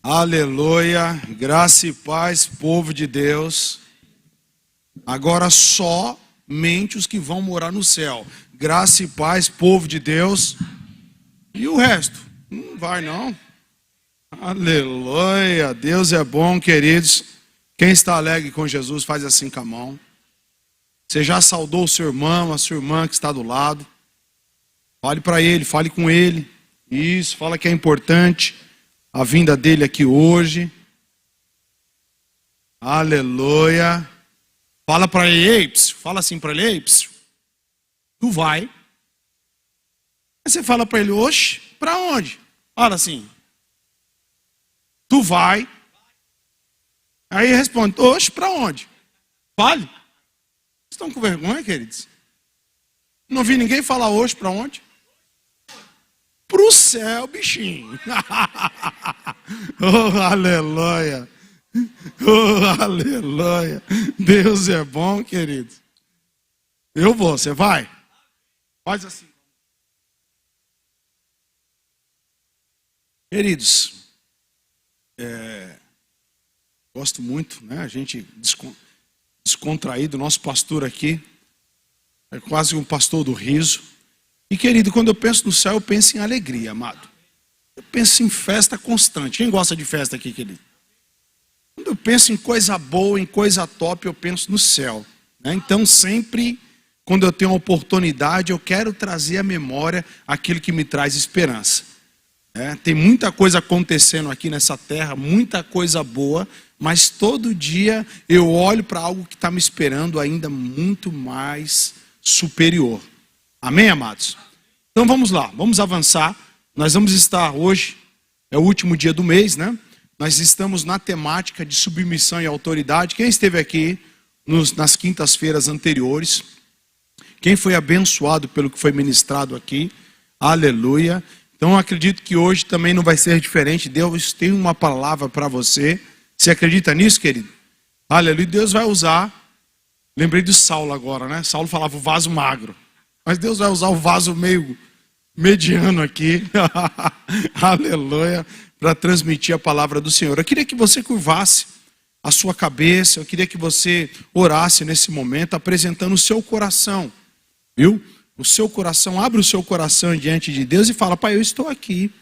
Aleluia, graça e paz, povo de Deus. Agora somente os que vão morar no céu. Graça e paz, povo de Deus. E o resto? Não vai não. Aleluia, Deus é bom, queridos. Quem está alegre com Jesus, faz assim com a mão. Você já saudou o seu irmão, a sua irmã que está do lado. Fale para ele, fale com ele. Isso, fala que é importante a vinda dele aqui hoje. Aleluia. Fala para ele, ei, fala assim para ele, ei, tu vai. Aí você fala para ele, oxe, para onde? Fala assim, tu vai. Aí ele responde, oxe, para onde? Fale. Estão com vergonha, queridos? Não vi ninguém falar hoje para onde? Pro céu, bichinho. Oh, aleluia. Oh, aleluia. Deus é bom, querido. Eu vou, você vai? Faz assim. Queridos, gosto muito, né? A gente descontraído, nosso pastor aqui é quase um pastor do riso. E querido, quando eu penso no céu, eu penso em alegria, amado. Eu penso em festa constante. Quem gosta de festa aqui, querido? Quando eu penso em coisa boa, em coisa top, eu penso no céu, né? Então sempre, quando eu tenho uma oportunidade, eu quero trazer à memória aquilo que me traz esperança. Tem muita coisa acontecendo aqui nessa terra, muita coisa boa, mas todo dia eu olho para algo que está me esperando ainda muito mais superior. Amém, amados? Então vamos lá, vamos avançar. Nós vamos estar hoje, é o último dia do mês, né? Nós estamos na temática de submissão e autoridade. Quem esteve aqui nas quintas-feiras anteriores, quem foi abençoado pelo que foi ministrado aqui, aleluia. Então eu acredito que hoje também não vai ser diferente. Deus tem uma palavra para você. Você acredita nisso, querido? Aleluia. Deus vai usar, lembrei de Saulo agora, né? Saulo falava o vaso magro. Mas Deus vai usar o vaso meio mediano aqui, aleluia, para transmitir a palavra do Senhor. Eu queria que você curvasse a sua cabeça, eu queria que você orasse nesse momento, apresentando o seu coração, viu? O seu coração, abre o seu coração diante de Deus e fala, Pai, eu estou aqui,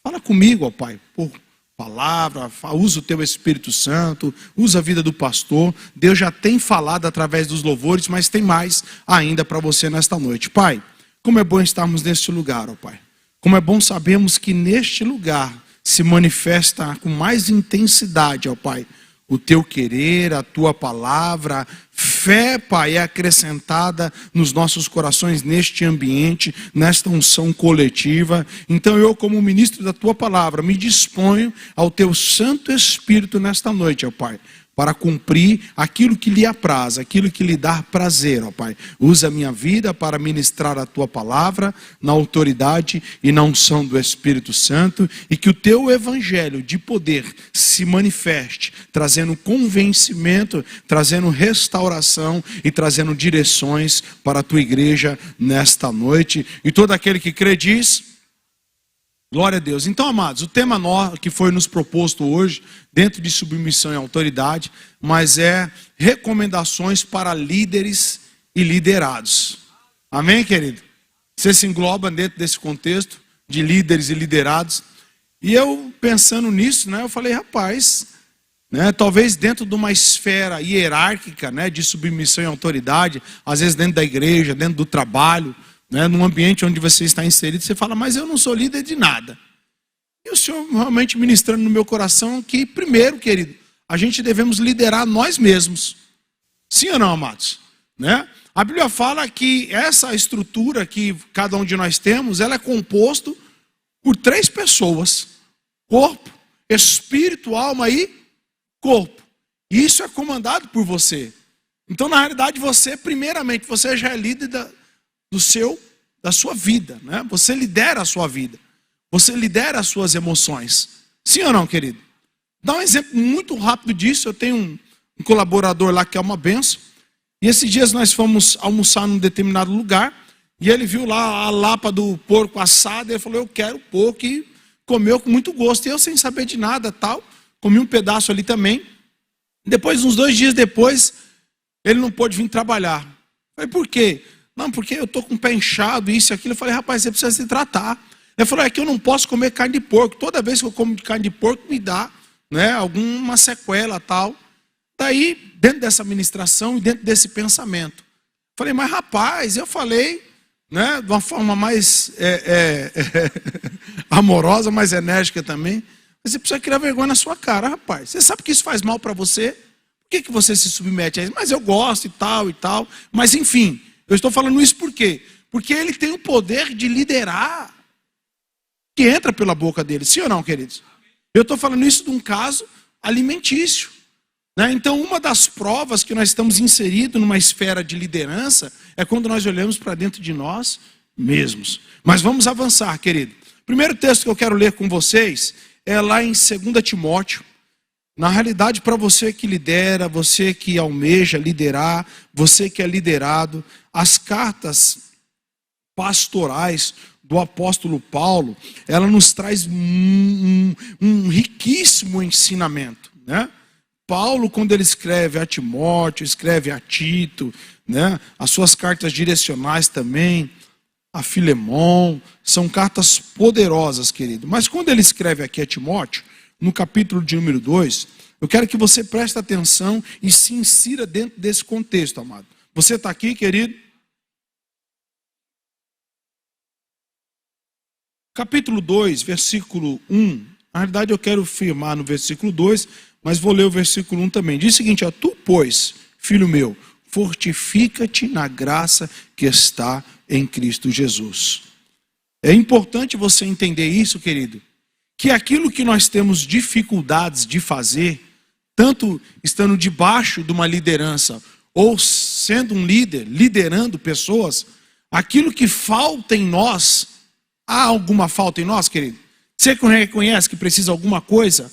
fala comigo, ó Pai, por palavra, usa o teu Espírito Santo, usa a vida do pastor. Deus já tem falado através dos louvores, mas tem mais ainda para você nesta noite. Pai, como é bom estarmos neste lugar, ó Pai. Como é bom sabermos que neste lugar se manifesta com mais intensidade, ó Pai, o teu querer, a tua palavra. Fé, Pai, é acrescentada nos nossos corações neste ambiente, nesta unção coletiva. Então eu, como ministro da tua palavra, me disponho ao teu Santo Espírito nesta noite, ó Pai, para cumprir aquilo que lhe apraz, aquilo que lhe dá prazer, ó Pai. Usa a minha vida para ministrar a tua palavra na autoridade e na unção do Espírito Santo, e que o teu evangelho de poder se manifeste, trazendo convencimento, trazendo restauração e trazendo direções para a tua igreja nesta noite. E todo aquele que crê diz... Glória a Deus. Então, amados, o tema que foi nos proposto hoje, dentro de submissão e autoridade, mas é recomendações para líderes e liderados. Amém, querido? Você se engloba dentro desse contexto de líderes e liderados. E eu, pensando nisso, né, eu falei, rapaz, né, talvez dentro de uma esfera hierárquica, né, de submissão e autoridade, às vezes dentro da igreja, dentro do trabalho, né, num ambiente onde você está inserido, você fala, mas eu não sou líder de nada. E o Senhor realmente ministrando no meu coração que, primeiro, querido, a gente devemos liderar nós mesmos. Sim ou não, amados? Né? A Bíblia fala que essa estrutura que cada um de nós temos, ela é composto por 3 pessoas: corpo, espírito, alma e corpo. E isso é comandado por você. Então, na realidade, você, primeiramente, você já é líder da sua vida, né? Você lidera a sua vida, você lidera as suas emoções. Sim ou não, querido? Dá um exemplo muito rápido disso. Eu tenho um colaborador lá que é uma benção, e esses dias nós fomos almoçar num determinado lugar, e ele viu lá a lapa do porco assado, e ele falou, eu quero porco, e comeu com muito gosto. E eu, sem saber de nada, tal, comi um pedaço ali também. Depois, uns 2 dias depois, ele não pôde vir trabalhar. Eu falei, por quê? Não, porque eu estou com o pé inchado, isso e aquilo. Eu falei, rapaz, você precisa se tratar. Ele falou, é que eu não posso comer carne de porco. Toda vez que eu como carne de porco, me dá, né, alguma sequela, tal. Daí, dentro dessa ministração e dentro desse pensamento, falei, mas rapaz, eu falei, né, de uma forma mais amorosa, mais enérgica também, você precisa criar vergonha na sua cara, rapaz. Você sabe que isso faz mal para você? Por que você se submete a isso? Mas eu gosto e tal. Mas enfim, eu estou falando isso por quê? Porque ele tem o poder de liderar que entra pela boca dele, sim ou não, queridos? Eu estou falando isso de um caso alimentício. Né? Então, uma das provas que nós estamos inseridos numa esfera de liderança é quando nós olhamos para dentro de nós mesmos. Mas vamos avançar, querido. O primeiro texto que eu quero ler com vocês é lá em 2 Timóteo. Na realidade, para você que lidera, você que almeja liderar, você que é liderado, as cartas pastorais do apóstolo Paulo, ela nos traz um riquíssimo ensinamento, né? Paulo, quando ele escreve a Timóteo, escreve a Tito, né? As suas cartas direcionais também, a Filemon, são cartas poderosas, querido. Mas quando ele escreve aqui a Timóteo, no capítulo de número 2, eu quero que você preste atenção e se insira dentro desse contexto, amado. Você está aqui, querido? Capítulo 2, versículo 1. Na realidade, eu quero firmar no versículo 2, mas vou ler o versículo 1 também. Diz o seguinte, ó, tu, pois, filho meu, fortifica-te na graça que está em Cristo Jesus. É importante você entender isso, querido, que aquilo que nós temos dificuldades de fazer, tanto estando debaixo de uma liderança, ou sendo um líder, liderando pessoas, aquilo que falta em nós, há alguma falta em nós, querido? Você reconhece que precisa alguma coisa,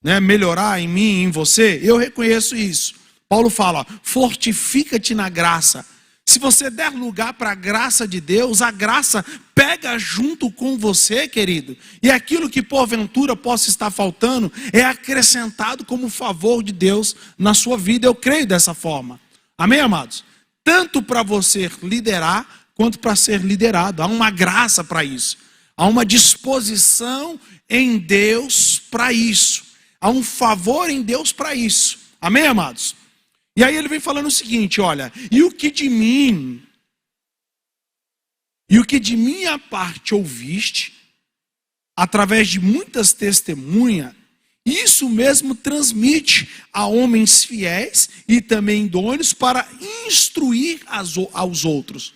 né, melhorar em mim, em você? Eu reconheço isso. Paulo fala, fortifica-te na graça. Se você der lugar para a graça de Deus, a graça pega junto com você, querido. E aquilo que porventura possa estar faltando é acrescentado como favor de Deus na sua vida. Eu creio dessa forma. Amém, amados? Tanto para você liderar, quanto para ser liderado. Há uma graça para isso. Há uma disposição em Deus para isso. Há um favor em Deus para isso. Amém, amados? E aí ele vem falando o seguinte, olha, e o que de minha parte ouviste, através de muitas testemunhas, isso mesmo transmite a homens fiéis e também idôneos para instruir aos outros.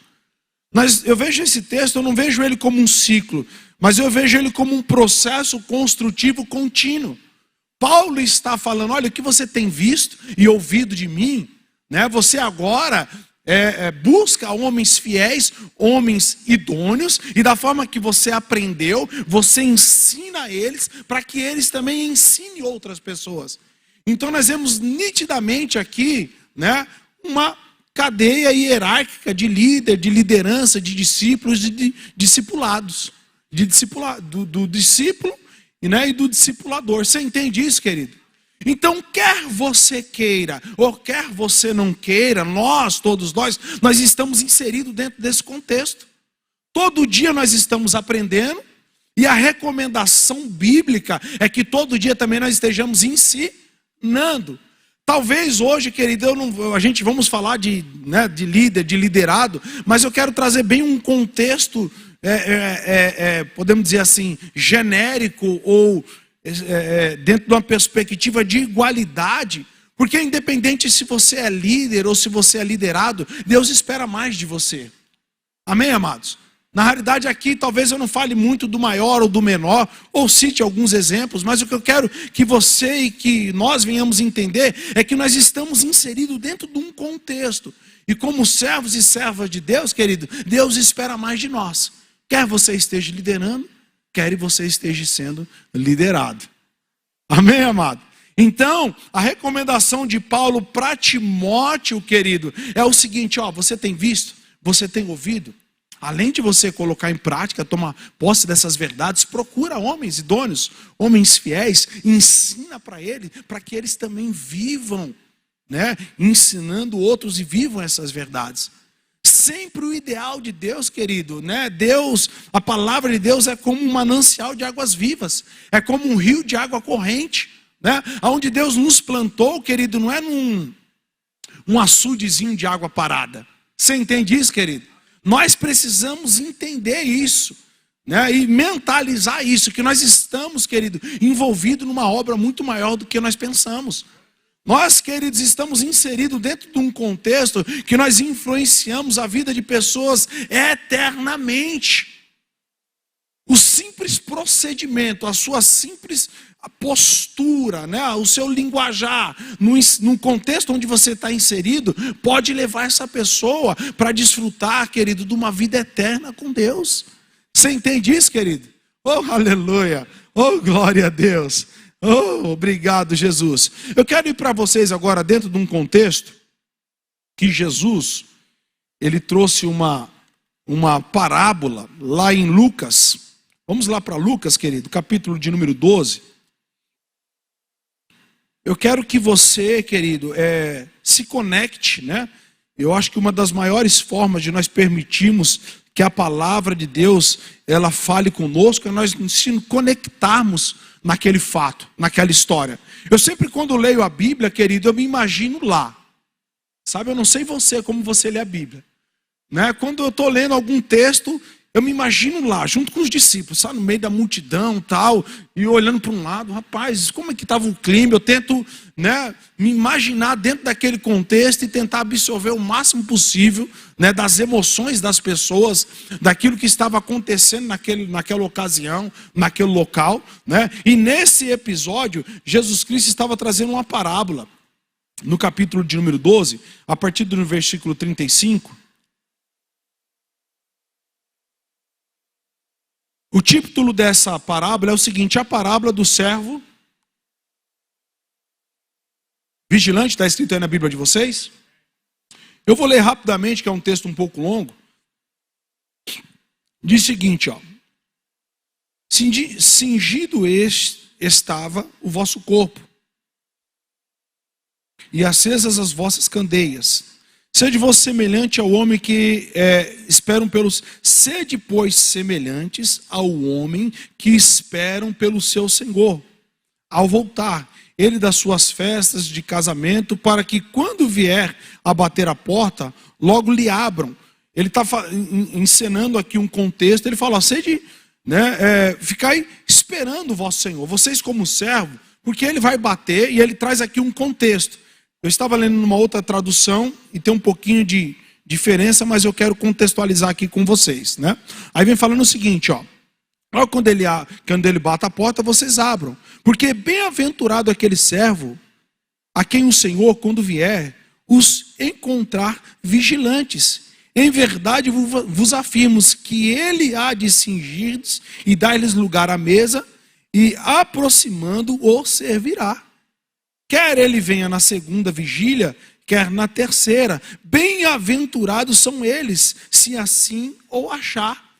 Mas eu vejo esse texto, eu não vejo ele como um ciclo, mas eu vejo ele como um processo construtivo contínuo. Paulo está falando, olha, o que você tem visto e ouvido de mim, né? Você agora busca homens fiéis, homens idôneos, e da forma que você aprendeu, você ensina eles, para que eles também ensinem outras pessoas. Então nós vemos nitidamente aqui, né, uma cadeia hierárquica de líder, de liderança, de discípulos, de discipulados, do discípulo, né, e do discipulador. Você entende isso, querido? Então, quer você queira, ou quer você não queira, todos nós estamos inseridos dentro desse contexto. Todo dia nós estamos aprendendo, e a recomendação bíblica é que todo dia também nós estejamos ensinando. Talvez hoje, querido, vamos falar de líder, de liderado, mas eu quero trazer bem um contexto, podemos dizer assim, genérico ou dentro de uma perspectiva de igualdade, porque independente se você é líder ou se você é liderado, Deus espera mais de você. Amém, amados? Na realidade aqui talvez eu não fale muito do maior ou do menor, ou cite alguns exemplos, mas o que eu quero que você e que nós venhamos entender é que nós estamos inseridos dentro de um contexto. E como servos e servas de Deus, querido, Deus espera mais de nós. Quer você esteja liderando, quer você esteja sendo liderado. Amém, amado? Então, a recomendação de Paulo para Timóteo, querido, é o seguinte, ó, você tem visto, você tem ouvido, Além de você colocar em prática, tomar posse dessas verdades, procura homens idôneos, homens fiéis, e ensina para eles, para que eles também vivam, né? Ensinando outros e vivam essas verdades. Sempre o ideal de Deus, querido, né? Deus, a palavra de Deus é como um manancial de águas vivas, é como um rio de água corrente, né? Onde Deus nos plantou, querido, não é um açudezinho de água parada. Você entende isso, querido? Nós precisamos entender isso, né? E mentalizar isso, que nós estamos, querido, envolvidos numa obra muito maior do que nós pensamos. Nós, queridos, estamos inseridos dentro de um contexto que nós influenciamos a vida de pessoas eternamente. O simples procedimento, a sua simples postura, né, o seu linguajar, num contexto onde você está inserido, pode levar essa pessoa para desfrutar, querido, de uma vida eterna com Deus. Você entende isso, querido? Oh, aleluia! Oh, glória a Deus! Oh, obrigado, Jesus. Eu quero ir para vocês agora dentro de um contexto que Jesus, ele trouxe uma parábola lá em Lucas. Vamos lá para Lucas, querido, capítulo de número 12. Eu quero que você, querido, se conecte, né? Eu acho que uma das maiores formas de nós permitirmos que a palavra de Deus, ela fale conosco, é nós nos conectarmos naquele fato, naquela história. Eu sempre, quando leio a Bíblia, querido, eu me imagino lá. Sabe, eu não sei você, como você lê a Bíblia, né? Quando eu estou lendo algum texto, eu me imagino lá, junto com os discípulos, sabe, no meio da multidão tal, e olhando para um lado, rapaz, como é que estava o clima? Eu tento, né, me imaginar dentro daquele contexto e tentar absorver o máximo possível, né, das emoções das pessoas, daquilo que estava acontecendo naquela ocasião, naquele local, né? E nesse episódio, Jesus Cristo estava trazendo uma parábola, no capítulo de número 12, a partir do versículo 35. O título dessa parábola é o seguinte: a parábola do servo vigilante. Está escrito aí na Bíblia de vocês? Eu vou ler rapidamente, que é um texto um pouco longo. Diz o seguinte, ó: cingido estava o vosso corpo, e acesas as vossas candeias. Sede vós semelhante ao homem que esperam pelos... Sede, pois, semelhantes ao homem que esperam pelo seu Senhor, ao voltar ele das suas festas de casamento, para que quando vier a bater a porta, logo lhe abram. Ele está encenando aqui um contexto. Ele fala, sede, né, ficai esperando o vosso Senhor, vocês como servo, porque ele vai bater, e ele traz aqui um contexto. Eu estava lendo numa outra tradução e tem um pouquinho de diferença, mas eu quero contextualizar aqui com vocês, né? Aí vem falando o seguinte, ó: quando ele bate a porta, vocês abram, porque bem-aventurado aquele servo a quem o Senhor, quando vier, os encontrar vigilantes. Em verdade vos afirmo que ele há de cingir-lhes e dar-lhes lugar à mesa, e aproximando o servirá. Quer ele venha na segunda vigília, quer na terceira. Bem-aventurados são eles, se assim o achar.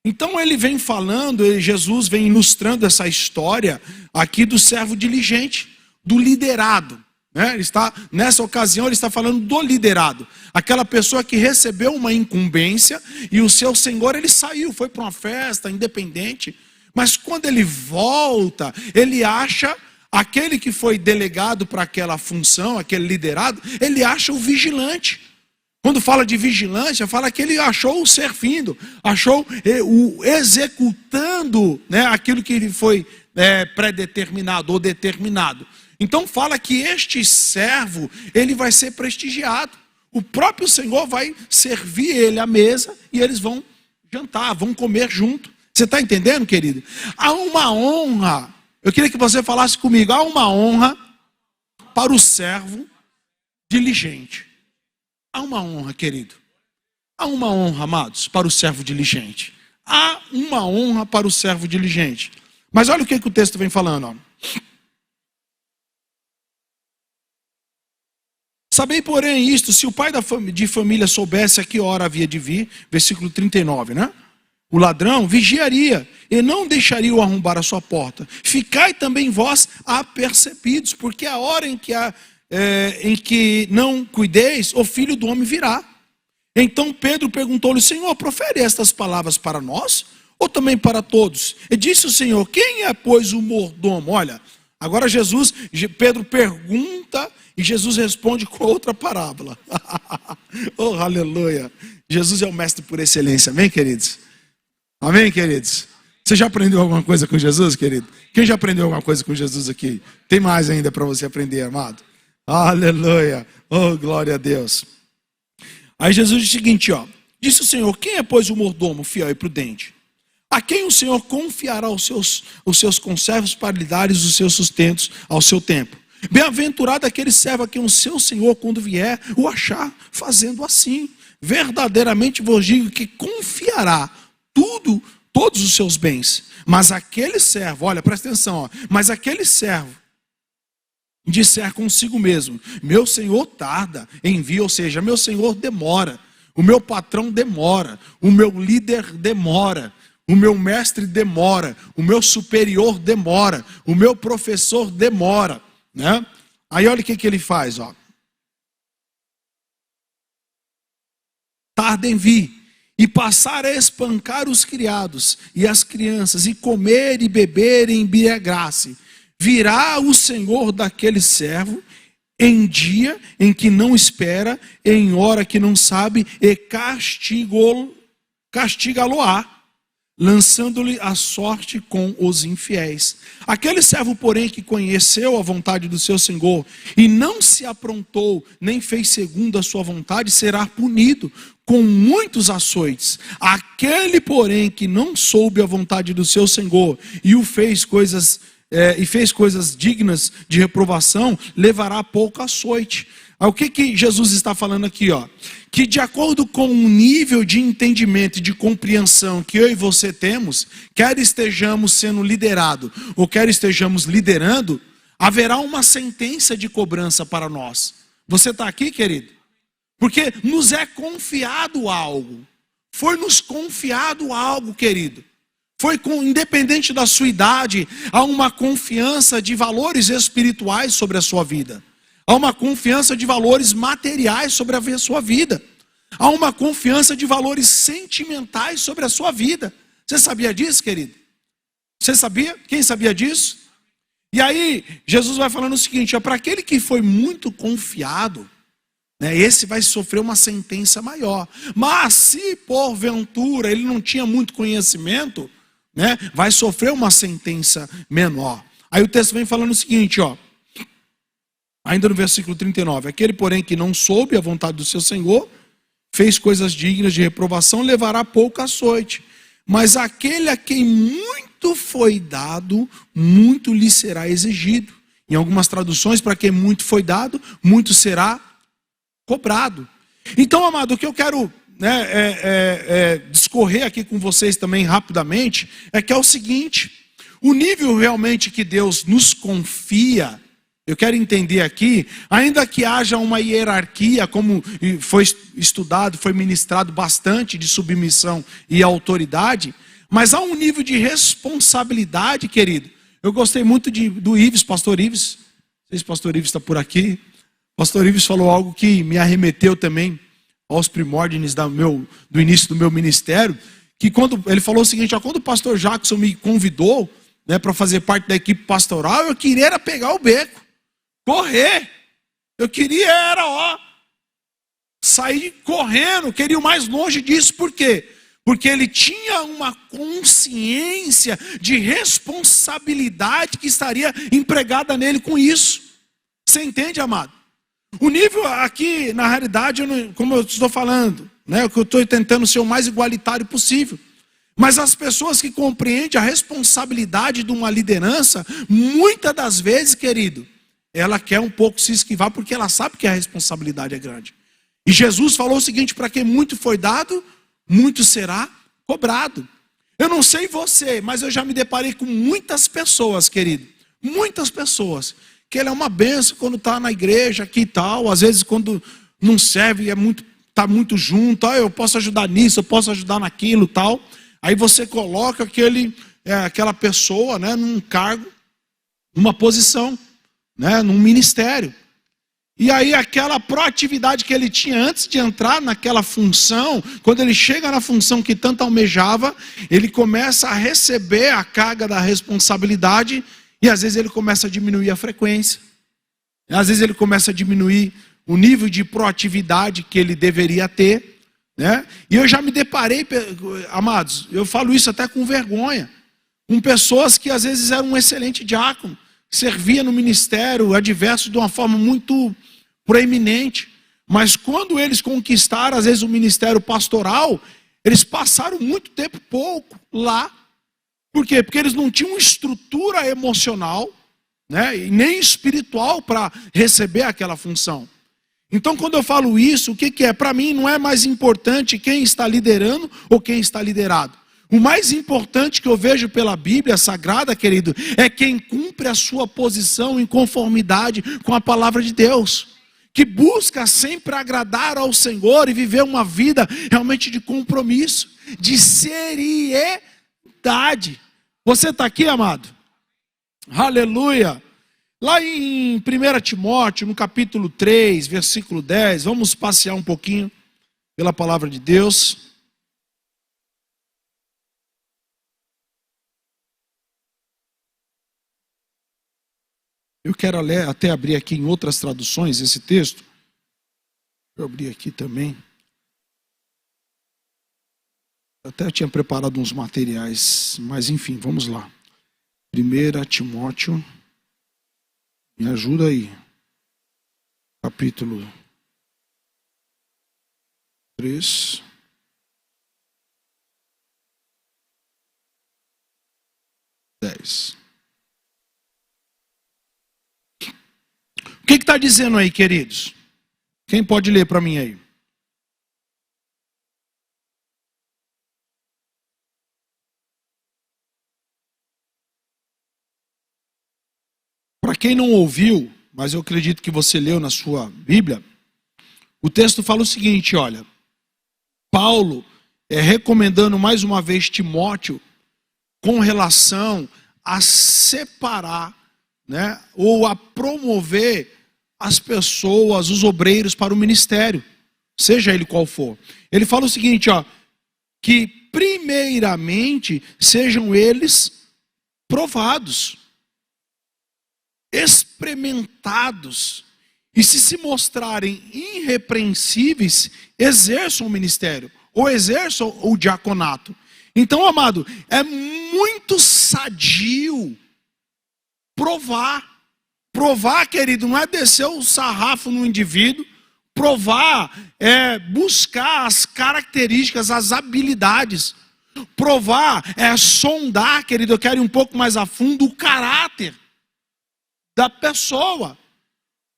Então ele vem falando, Jesus vem ilustrando essa história aqui do servo diligente, do liderado, né? Ele está, nessa ocasião, ele está falando do liderado. Aquela pessoa que recebeu uma incumbência e o seu senhor, ele saiu, foi para uma festa, independente. Mas quando ele volta, ele acha... Aquele que foi delegado para aquela função, aquele liderado, ele acha o vigilante. Quando fala de vigilância, fala que ele achou o servindo, achou o executando, né, aquilo que ele foi predeterminado ou determinado. Então fala que este servo, ele vai ser prestigiado. O próprio Senhor vai servir ele à mesa e eles vão jantar, vão comer junto. Você está entendendo, querido? Há uma honra. Eu queria que você falasse comigo. Há uma honra para o servo diligente. Há uma honra, querido. Há uma honra, amados, para o servo diligente. Há uma honra para o servo diligente. Mas olha o que o texto vem falando, ó. Sabei, porém, isto, se o pai de família soubesse a que hora havia de vir, versículo 39, né? O ladrão vigiaria e não deixaria o arrombar a sua porta. Ficai também vós apercebidos, porque a hora em que não cuideis, o filho do homem virá. Então Pedro perguntou-lhe: Senhor, profere estas palavras para nós ou também para todos? E disse o Senhor: quem é, pois, o mordomo? Olha, agora Pedro pergunta e Jesus responde com outra parábola. Oh, aleluia. Jesus é o mestre por excelência, amém, queridos? Amém, queridos? Você já aprendeu alguma coisa com Jesus, querido? Quem já aprendeu alguma coisa com Jesus aqui? Tem mais ainda para você aprender, amado? Aleluia. Oh, glória a Deus. Aí Jesus diz o seguinte, ó. Disse o Senhor: quem é, pois, o mordomo fiel e prudente? A quem o Senhor confiará os seus conservos para lhe dar os seus sustentos ao seu tempo? Bem-aventurado aquele servo a quem o seu Senhor, quando vier, o achar fazendo assim. Verdadeiramente vos digo que confiará todos os seus bens. Mas aquele servo, olha, presta atenção, ó, mas aquele servo disser consigo mesmo: meu senhor tarda, envia, ou seja, meu senhor demora, o meu patrão demora, o meu líder demora, o meu mestre demora, o meu superior demora, o meu professor demora, né? Aí olha o que ele faz, ó. Tarda em vir, e passar a espancar os criados e as crianças, e comer e beber e embriagar-se. Virá o Senhor daquele servo em dia em que não espera, em hora que não sabe, e castigá-lo-á, lançando-lhe a sorte com os infiéis. Aquele servo, porém, que conheceu a vontade do seu Senhor e não se aprontou, nem fez segundo a sua vontade, será punido com muitos açoites. Aquele, porém, que não soube a vontade do seu Senhor e fez coisas dignas de reprovação, levará pouco açoite. O que Jesus está falando aqui, ó? Que de acordo com o nível de entendimento e de compreensão que eu e você temos, quer estejamos sendo liderados ou quer estejamos liderando, haverá uma sentença de cobrança para nós. Você está aqui, querido? Porque nos é confiado algo. Foi nos confiado algo, querido. Independente da sua idade, há uma confiança de valores espirituais sobre a sua vida. Há uma confiança de valores materiais sobre a sua vida. Há uma confiança de valores sentimentais sobre a sua vida. Você sabia disso, querido? Você sabia? Quem sabia disso? E aí, Jesus vai falando o seguinte: para aquele que foi muito confiado, né, esse vai sofrer uma sentença maior. Mas se porventura ele não tinha muito conhecimento, né, vai sofrer uma sentença menor. Aí o texto vem falando o seguinte, ó. Ainda no versículo 39, aquele, porém, que não soube a vontade do seu Senhor, fez coisas dignas de reprovação, levará pouco açoite. Mas aquele a quem muito foi dado, muito lhe será exigido. Em algumas traduções, para quem muito foi dado, muito será cobrado. Então, amado, o que eu quero discorrer aqui com vocês também rapidamente, é que é o seguinte: o nível realmente que Deus nos confia, eu quero entender aqui, ainda que haja uma hierarquia, como foi estudado, foi ministrado bastante, de submissão e autoridade, mas há um nível de responsabilidade, querido. Eu gostei muito do Ives, pastor Ives. Não sei se o pastor Ives está por aqui. O pastor Ives falou algo que me arremeteu também aos primórdios do início do meu ministério, que quando ele falou o seguinte: quando o pastor Jackson me convidou, né, para fazer parte da equipe pastoral, eu queria era pegar o beco, correr. Eu queria era sair correndo, queria ir o mais longe disso. Por quê? Porque ele tinha uma consciência de responsabilidade que estaria empregada nele com isso. Você entende, amado? O nível aqui, na realidade, como eu estou falando, né, que eu estou tentando ser o mais igualitário possível. Mas as pessoas que compreendem a responsabilidade de uma liderança, muitas das vezes, querido, ela quer um pouco se esquivar, porque ela sabe que a responsabilidade é grande. E Jesus falou o seguinte: para quem muito foi dado, muito será cobrado. Eu não sei você, mas eu já me deparei com muitas pessoas, querido, muitas pessoas que ele é uma benção quando está na igreja aqui e tal. Às vezes quando não serve, está muito junto. Eu posso ajudar nisso, eu posso ajudar naquilo tal. Aí você coloca aquela pessoa, né, num cargo, numa posição, né, num ministério. E aí aquela proatividade que ele tinha antes de entrar naquela função, quando ele chega na função que tanto almejava, ele começa a receber a carga da responsabilidade e às vezes ele começa a diminuir a frequência. Às vezes ele começa a diminuir o nível de proatividade que ele deveria ter, né? E eu já me deparei, amados, eu falo isso até com vergonha, com pessoas que às vezes eram um excelente diácono, servia no ministério adverso de uma forma muito proeminente, mas quando eles conquistaram, às vezes, o ministério pastoral, eles passaram muito tempo pouco lá. Por quê? Porque eles não tinham estrutura emocional, né, e nem espiritual para receber aquela função. Então, quando eu falo isso, o que é? Para mim, não é mais importante quem está liderando ou quem está liderado. O mais importante que eu vejo pela Bíblia Sagrada, querido, é quem cumpre a sua posição em conformidade com a palavra de Deus, que busca sempre agradar ao Senhor e viver uma vida realmente de compromisso, de seriedade. Você está aqui, amado? Aleluia! Lá em 1 Timóteo, no capítulo 3, versículo 10, vamos passear um pouquinho pela palavra de Deus. Eu quero até abrir aqui em outras traduções esse texto. Eu abri aqui também. Até tinha preparado uns materiais, mas enfim, vamos lá. 1 Timóteo, me ajuda aí. Capítulo 3. O que está dizendo aí, queridos? Quem pode ler para mim aí? Para quem não ouviu, mas eu acredito que você leu na sua Bíblia, o texto fala o seguinte, olha, Paulo recomendando mais uma vez Timóteo com relação a separar, né, ou a promover as pessoas, os obreiros para o ministério, seja ele qual for. Ele fala o seguinte, ó, que primeiramente sejam eles provados, experimentados, e se mostrarem irrepreensíveis, exerçam o ministério, ou exerçam o diaconato. Então, amado, é muito sadio provar. Provar, querido, não é descer o sarrafo no indivíduo. Provar é buscar as características, as habilidades. Provar é sondar, querido, eu quero ir um pouco mais a fundo, o caráter da pessoa,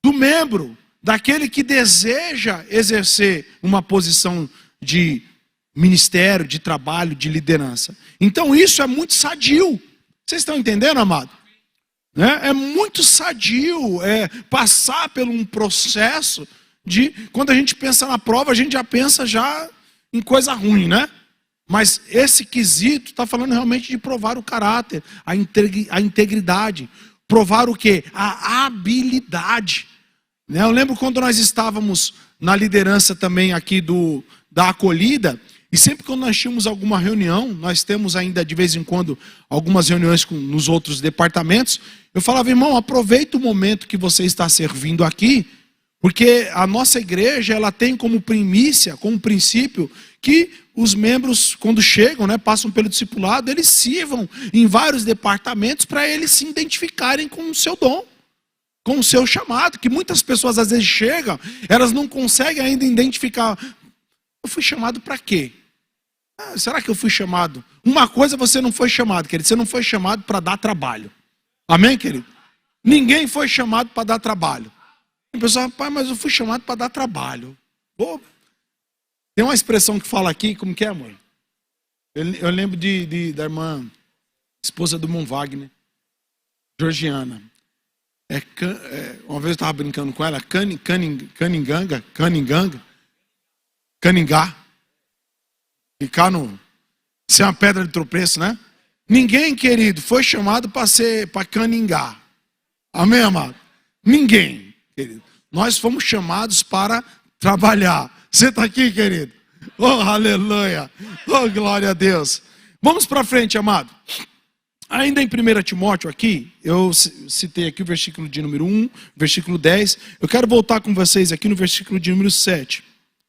do membro, daquele que deseja exercer uma posição de ministério, de trabalho, de liderança. Então isso é muito sadio. Vocês estão entendendo, amado? É muito sadio passar por um processo de, quando a gente pensa na prova, a gente já pensa em coisa ruim, né? Mas esse quesito está falando realmente de provar o caráter, a integridade, provar o quê? A habilidade. Né? Eu lembro quando nós estávamos na liderança também aqui da acolhida, e sempre quando nós tínhamos alguma reunião, nós temos ainda de vez em quando algumas reuniões nos outros departamentos, eu falava, irmão, aproveita o momento que você está servindo aqui, porque a nossa igreja, ela tem como primícia, como princípio, que os membros, quando chegam, né, passam pelo discipulado, eles sirvam em vários departamentos para eles se identificarem com o seu dom, com o seu chamado, que muitas pessoas às vezes chegam, elas não conseguem ainda identificar, eu fui chamado para quê? Será que eu fui chamado? Uma coisa você não foi chamado, querido, você não foi chamado para dar trabalho. Amém, querido? Ninguém foi chamado para dar trabalho. O pessoal, pai, mas eu fui chamado para dar trabalho. Pô, tem uma expressão que fala aqui, como que é, amor? Eu lembro da irmã, esposa do Mon Wagner, Georgiana. Uma vez eu estava brincando com ela, Caningá. Ficar no. Ser uma pedra de tropeço, né? Ninguém, querido, foi chamado para Caningá. Amém, amado? Ninguém, querido. Nós fomos chamados para trabalhar. Você está aqui, querido? Oh, aleluia! Oh, glória a Deus! Vamos para frente, amado. Ainda em 1 Timóteo aqui, eu citei aqui o versículo de número 1, versículo 10. Eu quero voltar com vocês aqui no versículo de número 7.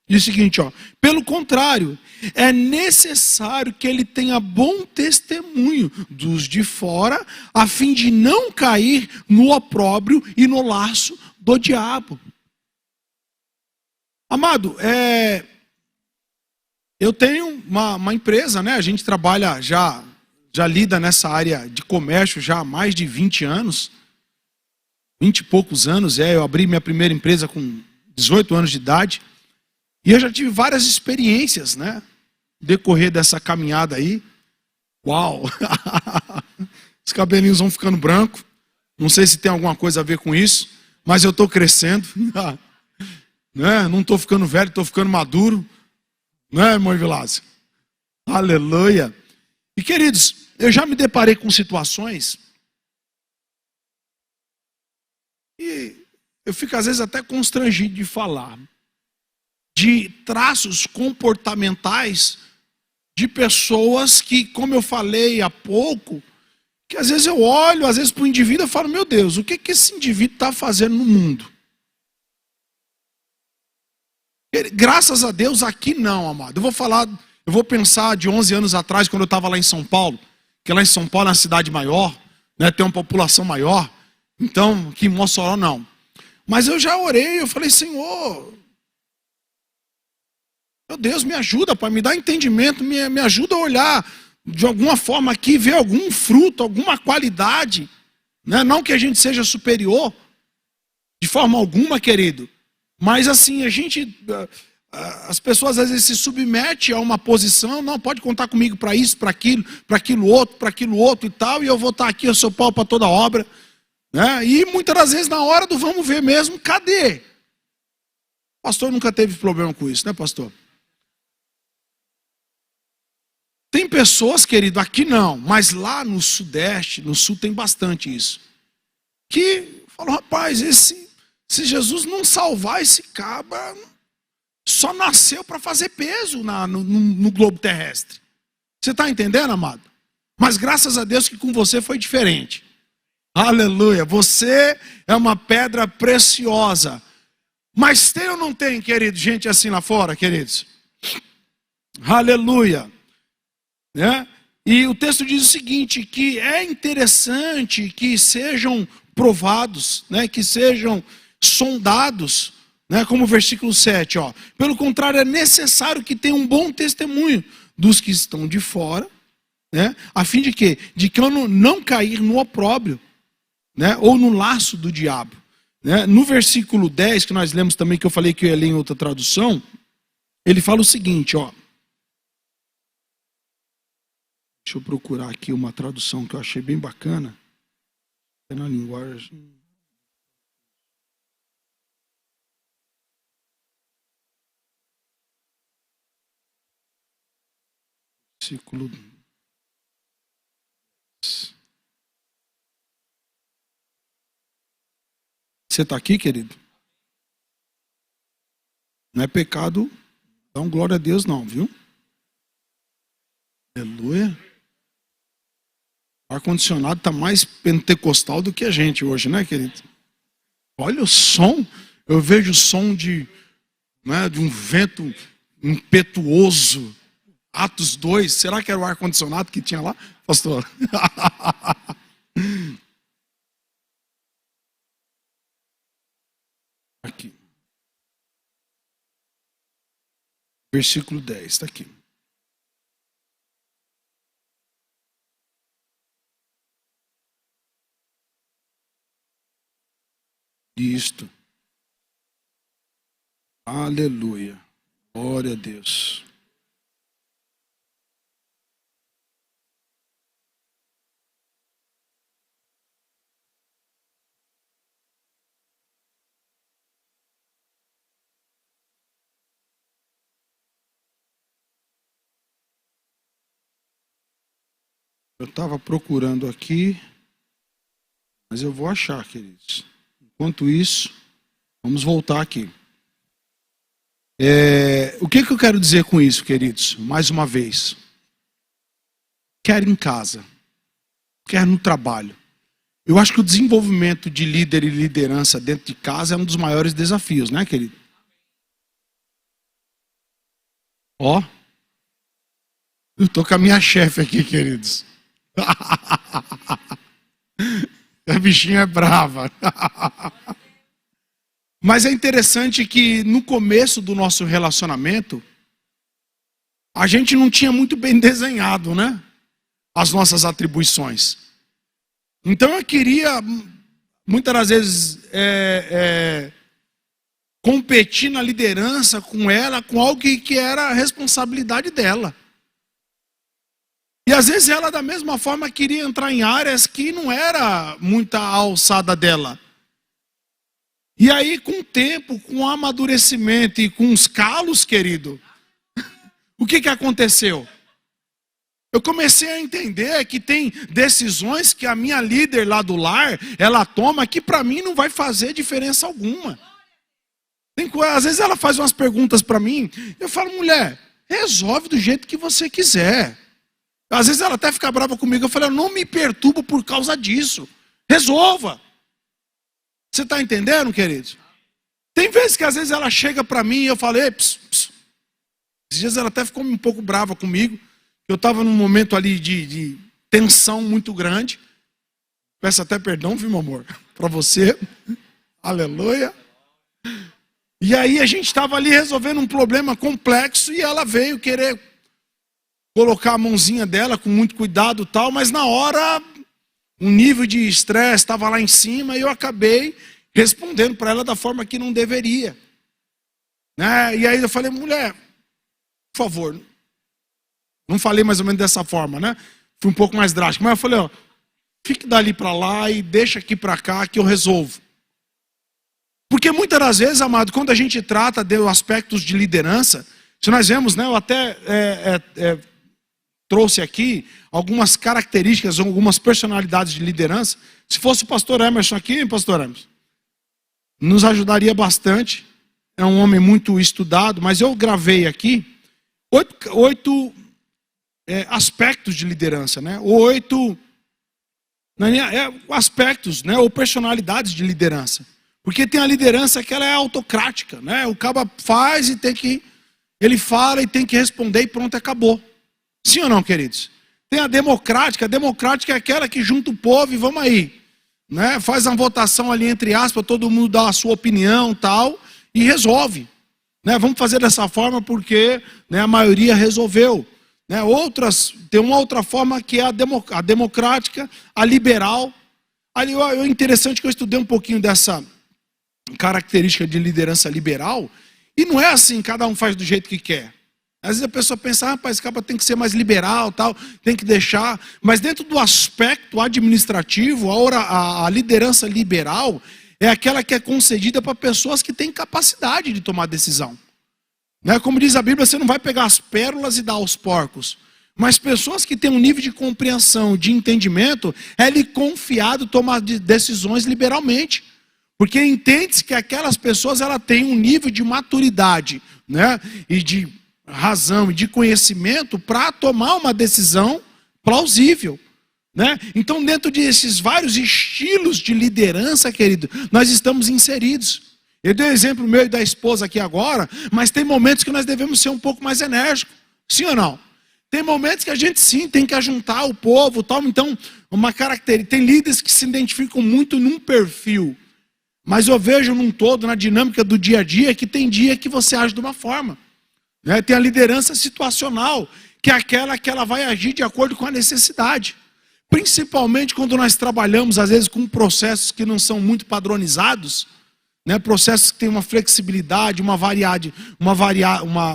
Diz o seguinte, ó. Pelo contrário, é necessário que ele tenha bom testemunho dos de fora, a fim de não cair no opróbrio e no laço do diabo. Amado, eu tenho uma empresa, né? A gente trabalha já lida nessa área de comércio já há mais de 20 anos. 20 e poucos anos, eu abri minha primeira empresa com 18 anos de idade. E eu já tive várias experiências, né? No decorrer dessa caminhada aí. Uau! Os cabelinhos vão ficando brancos. Não sei se tem alguma coisa a ver com isso, mas eu estou crescendo. Né? Não estou ficando velho, estou ficando maduro. Né, irmão Vilásio? Aleluia! E queridos, eu já me deparei com situações e eu fico às vezes até constrangido de falar de traços comportamentais de pessoas que, como eu falei há pouco, que às vezes eu olho, às vezes para o indivíduo e falo, meu Deus, o que esse indivíduo está fazendo no mundo? Graças a Deus aqui não, amado. Eu vou pensar de 11 anos atrás, quando eu estava lá em São Paulo, que lá em São Paulo é uma cidade maior, né, tem uma população maior, então aqui em Mossoró não. Mas eu já orei, eu falei, Senhor, meu Deus, me ajuda, Pai, me dá entendimento, me ajuda a olhar de alguma forma aqui, ver algum fruto, alguma qualidade, né? Não que a gente seja superior, de forma alguma, querido, mas assim, as pessoas às vezes se submetem a uma posição, não, pode contar comigo para isso, para aquilo outro e tal, e eu vou estar aqui, eu sou pau para toda obra, né? E muitas das vezes na hora do vamos ver mesmo, cadê? O pastor nunca teve problema com isso, né, pastor? Tem pessoas, querido, aqui não, mas lá no Sudeste, no Sul tem bastante isso, que falam, rapaz, se Jesus não salvar esse cabra, só nasceu para fazer peso no globo terrestre. Você está entendendo, amado? Mas graças a Deus que com você foi diferente. Aleluia, você é uma pedra preciosa. Mas tem ou não tem, querido, gente assim lá fora, queridos? Aleluia. Né? E o texto diz o seguinte, que é interessante que sejam provados, né? Que sejam sondados, né? Como o versículo 7, ó. Pelo contrário, é necessário que tenham um bom testemunho dos que estão de fora, né? A fim de quê? De que eu não cair no opróbrio, né? Ou no laço do diabo, né? No versículo 10, que nós lemos também, que eu falei que eu ia ler em outra tradução, ele fala o seguinte, ó. Deixa eu procurar aqui uma tradução que eu achei bem bacana. É na linguagem. Versículo. Você está aqui, querido? Não é pecado, dá um glória a Deus não, viu? Aleluia. O ar-condicionado está mais pentecostal do que a gente hoje, né, querido? Olha o som, eu vejo o som de um vento impetuoso. Atos 2, será que era o ar-condicionado que tinha lá, pastor? Aqui. Versículo 10, está aqui. Isto. Aleluia. Glória a Deus. Eu estava procurando aqui, mas eu vou achar, queridos. Enquanto isso, vamos voltar aqui. O que eu quero dizer com isso, queridos? Mais uma vez. Quer em casa, quer no trabalho. Eu acho que o desenvolvimento de líder e liderança dentro de casa é um dos maiores desafios, né, querido? Ó, eu tô com a minha chefe aqui, queridos. A bichinha é brava. Mas é interessante que no começo do nosso relacionamento, a gente não tinha muito bem desenhado, né? As nossas atribuições. Então eu queria, muitas das vezes, competir na liderança com ela, com algo que era a responsabilidade dela. E às vezes ela, da mesma forma, queria entrar em áreas que não era muita alçada dela. E aí, com o tempo, com o amadurecimento e com os calos, querido, o que aconteceu? Eu comecei a entender que tem decisões que a minha líder lá do lar, ela toma, que para mim não vai fazer diferença alguma. Às vezes ela faz umas perguntas para mim, eu falo, mulher, resolve do jeito que você quiser. Às vezes ela até fica brava comigo, eu falo, eu não me perturbo por causa disso. Resolva. Você está entendendo, querido? Tem vezes que às vezes ela chega para mim e eu falo, ei, pss, pss. Esses dias ela até ficou um pouco brava comigo. Eu estava num momento ali de tensão muito grande. Peço até perdão, viu, meu amor? Para você. Aleluia. E aí a gente estava ali resolvendo um problema complexo e ela veio querer colocar a mãozinha dela com muito cuidado e tal, mas na hora um nível de estresse estava lá em cima e eu acabei respondendo para ela da forma que não deveria. Né? E aí eu falei, mulher, por favor, não falei mais ou menos dessa forma, né? Fui um pouco mais drástico, mas eu falei, ó, fique dali para lá e deixa aqui para cá que eu resolvo. Porque muitas das vezes, amado, quando a gente trata de aspectos de liderança, se nós vemos, né, eu até trouxe aqui algumas características, algumas personalidades de liderança. Se fosse o pastor Emerson aqui, pastor Emerson, nos ajudaria bastante. É um homem muito estudado, mas eu gravei aqui 8 aspectos de liderança, né? 8 aspectos, né, ou personalidades de liderança. Porque tem a liderança que ela é autocrática, né? O cara faz e ele fala e tem que responder e pronto, acabou. Sim ou não, queridos? Tem a democrática é aquela que junta o povo e vamos aí, né? Faz uma votação ali entre aspas, todo mundo dá a sua opinião tal e resolve, né? Vamos fazer dessa forma porque, né, a maioria resolveu, né? Tem uma outra forma que é a democrática, a liberal. Ali é interessante que eu estudei um pouquinho dessa característica de liderança liberal e não é assim, cada um faz do jeito que quer. Às vezes a pessoa pensa, rapaz, esse cara tem que ser mais liberal, tal, tem que deixar. Mas dentro do aspecto administrativo, a liderança liberal é aquela que é concedida para pessoas que têm capacidade de tomar decisão. Né? Como diz a Bíblia, você não vai pegar as pérolas e dar aos porcos. Mas pessoas que têm um nível de compreensão, de entendimento, é lhe confiado tomar decisões liberalmente. Porque entende-se que aquelas pessoas ela têm um nível de maturidade, né, e de razão e de conhecimento para tomar uma decisão plausível, né? Então, dentro desses vários estilos de liderança, querido, nós estamos inseridos. Eu dei o exemplo meu e da esposa aqui agora, mas tem momentos que nós devemos ser um pouco mais enérgicos, sim ou não? Tem momentos que a gente sim tem que ajuntar o povo, tal. Então, uma característica, tem líderes que se identificam muito num perfil, mas eu vejo num todo, na dinâmica do dia a dia, que tem dia que você age de uma forma. Né? Tem a liderança situacional, que é aquela que ela vai agir de acordo com a necessidade. Principalmente quando nós trabalhamos, às vezes, com processos que não são muito padronizados, né? Processos que têm uma flexibilidade, uma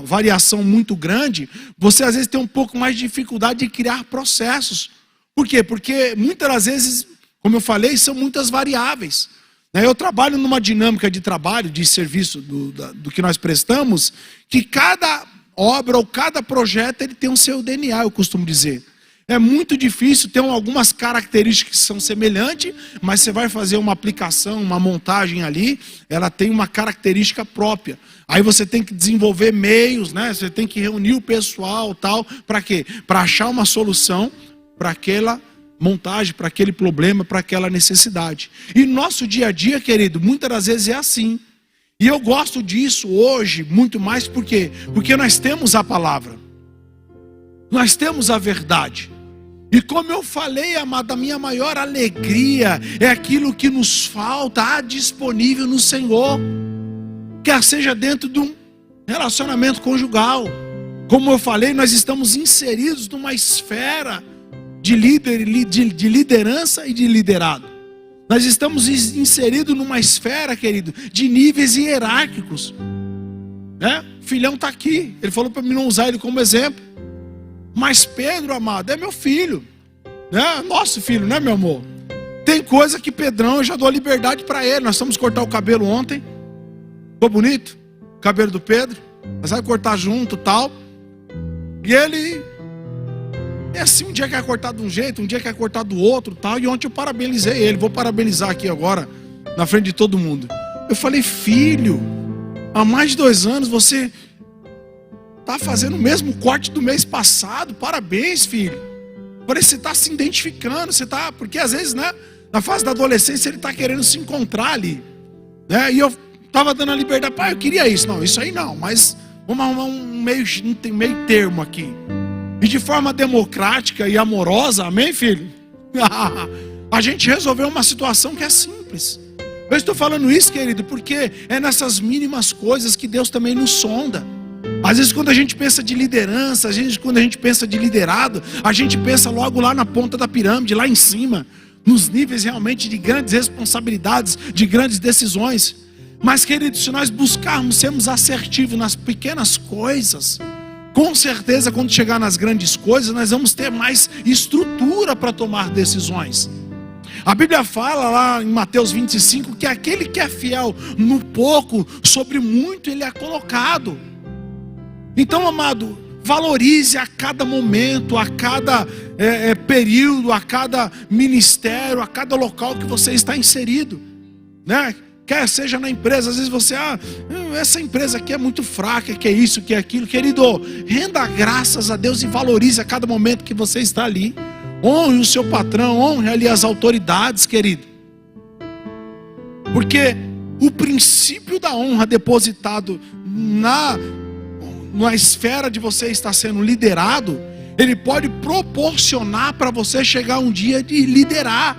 variação muito grande, você às vezes tem um pouco mais de dificuldade de criar processos. Por quê? Porque muitas das vezes, como eu falei, são muitas variáveis. Eu trabalho numa dinâmica de trabalho, de serviço do que nós prestamos, que cada obra ou cada projeto ele tem o seu DNA, eu costumo dizer. É muito difícil, tem algumas características que são semelhantes, mas você vai fazer uma aplicação, uma montagem ali, ela tem uma característica própria. Aí você tem que desenvolver meios, né? Você tem que reunir o pessoal, tal, para quê? Para achar uma solução para aquela montagem, para aquele problema, para aquela necessidade. E nosso dia a dia, querido, muitas das vezes é assim. E eu gosto disso hoje muito mais porque nós temos a palavra. Nós temos a verdade. E como eu falei, amado, a minha maior alegria é aquilo que nos falta disponível no Senhor. Quer seja dentro de um relacionamento conjugal. Como eu falei, nós estamos inseridos numa esfera de liderança e de liderado. Nós estamos inseridos numa esfera, querido, de níveis hierárquicos. Né? O filhão está aqui. Ele falou para mim não usar ele como exemplo. Mas Pedro, amado, é meu filho, né? Nosso filho, né, meu amor? Tem coisa que Pedrão, eu já dou liberdade para ele. Nós fomos cortar o cabelo ontem. Ficou bonito? O cabelo do Pedro. Nós vamos cortar junto, tal. E ele é assim, um dia quer cortar de um jeito, um dia quer cortar do outro, tal. E ontem eu parabenizei ele. Vou parabenizar aqui agora, na frente de todo mundo. Eu falei, filho, há mais de 2 anos você está fazendo o mesmo corte do mês passado. Parabéns, filho. Parece que você está se identificando. Você tá, porque às vezes, né, na fase da adolescência, ele está querendo se encontrar ali, né? E eu estava dando a liberdade. Pai, eu queria isso. Não, isso aí não. Mas vamos arrumar um meio termo aqui. E de forma democrática e amorosa. Amém, filho? A gente resolveu uma situação que é simples. Eu estou falando isso, querido, porque é nessas mínimas coisas que Deus também nos sonda. Às vezes quando a gente pensa de liderança, quando a gente pensa de liderado, a gente pensa logo lá na ponta da pirâmide, lá em cima, nos níveis realmente de grandes responsabilidades, de grandes decisões. Mas, querido, se nós buscarmos sermos assertivos nas pequenas coisas, com certeza quando chegar nas grandes coisas, nós vamos ter mais estrutura para tomar decisões. A Bíblia fala lá em Mateus 25 que aquele que é fiel no pouco, sobre muito ele é colocado. Então, amado, valorize a cada momento, a cada período, a cada ministério, a cada local que você está inserido, né? Quer seja na empresa, às vezes você, essa empresa aqui é muito fraca, que é isso, que é aquilo. Querido, renda graças a Deus e valorize a cada momento que você está ali. Honre o seu patrão, honre ali as autoridades, querido. Porque o princípio da honra depositado na esfera de você estar sendo liderado, ele pode proporcionar para você chegar um dia de liderar.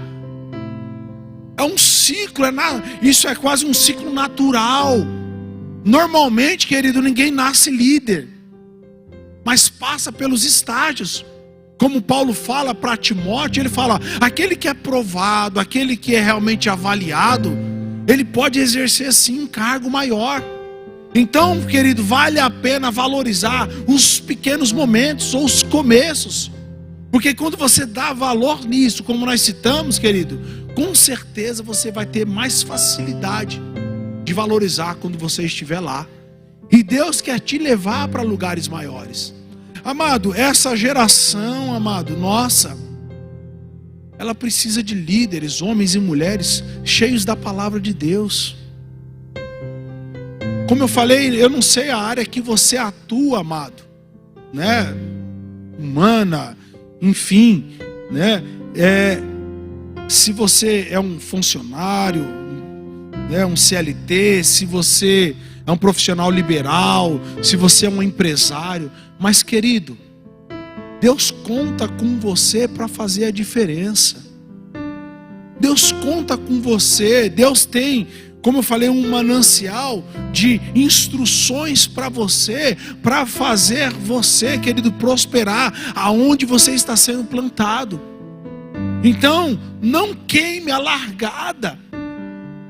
É um ciclo, isso é quase um ciclo natural. Normalmente, querido, ninguém nasce líder, mas passa pelos estágios. Como Paulo fala para Timóteo, ele fala, aquele que é provado, aquele que é realmente avaliado, ele pode exercer sim um cargo maior. Então, querido, vale a pena valorizar os pequenos momentos ou os começos. Porque quando você dá valor nisso, como nós citamos, querido, com certeza você vai ter mais facilidade de valorizar quando você estiver lá. E Deus quer te levar para lugares maiores. Amado, essa geração, amado, nossa, ela precisa de líderes, homens e mulheres, cheios da palavra de Deus. Como eu falei, eu não sei a área que você atua, amado, né? Humana, enfim, né? Se você é um funcionário, né? Um CLT, se você é um profissional liberal, se você é um empresário, mas, querido, Deus conta com você para fazer a diferença. Deus conta com você. Deus tem, como eu falei, um manancial de instruções para você, para fazer você, querido, prosperar aonde você está sendo plantado. Então, não queime a largada.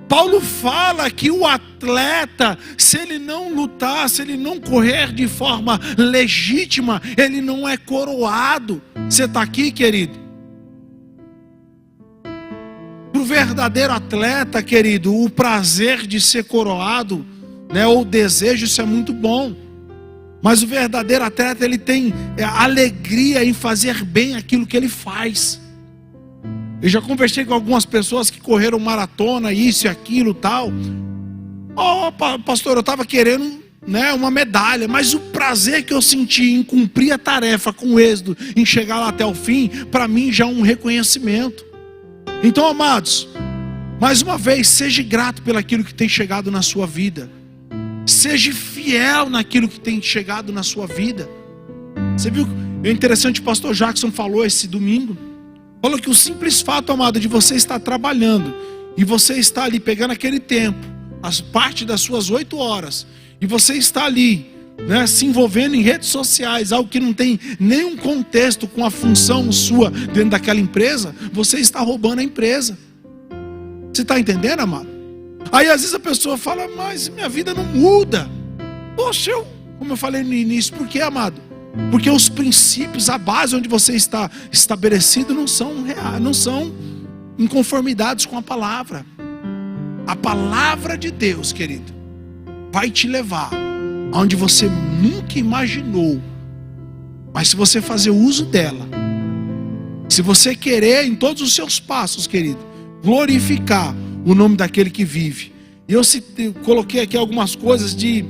Paulo fala que o atleta, se ele não lutar, se ele não correr de forma legítima, ele não é coroado. Você está aqui, querido? Para o verdadeiro atleta, querido, o prazer de ser coroado, né, ou o desejo, isso é muito bom. Mas o verdadeiro atleta, ele tem alegria em fazer bem aquilo que ele faz. Eu já conversei com algumas pessoas que correram maratona, isso e aquilo tal. Pastor, eu estava querendo, né, uma medalha, mas o prazer que eu senti em cumprir a tarefa com êxito, em chegar lá até o fim, para mim já é um reconhecimento. Então, amados, mais uma vez, seja grato pelo aquilo que tem chegado na sua vida. Seja fiel naquilo que tem chegado na sua vida. Você viu? É interessante, o pastor Jackson falou esse domingo. Falou que o simples fato, amado, de você estar trabalhando e você estar ali pegando aquele tempo, as parte das suas 8 horas, e você está ali, né, se envolvendo em redes sociais, algo que não tem nenhum contexto com a função sua dentro daquela empresa, você está roubando a empresa. Você está entendendo, amado? Aí às vezes a pessoa fala, mas minha vida não muda. Poxa, como eu falei no início, por que, amado? Porque os princípios, a base onde você está estabelecido não são reais, não são em conformidades com a palavra. A palavra de Deus, querido, vai te levar aonde você nunca imaginou. Mas se você fazer uso dela, se você querer em todos os seus passos, querido, glorificar o nome daquele que vive. E eu coloquei aqui algumas coisas de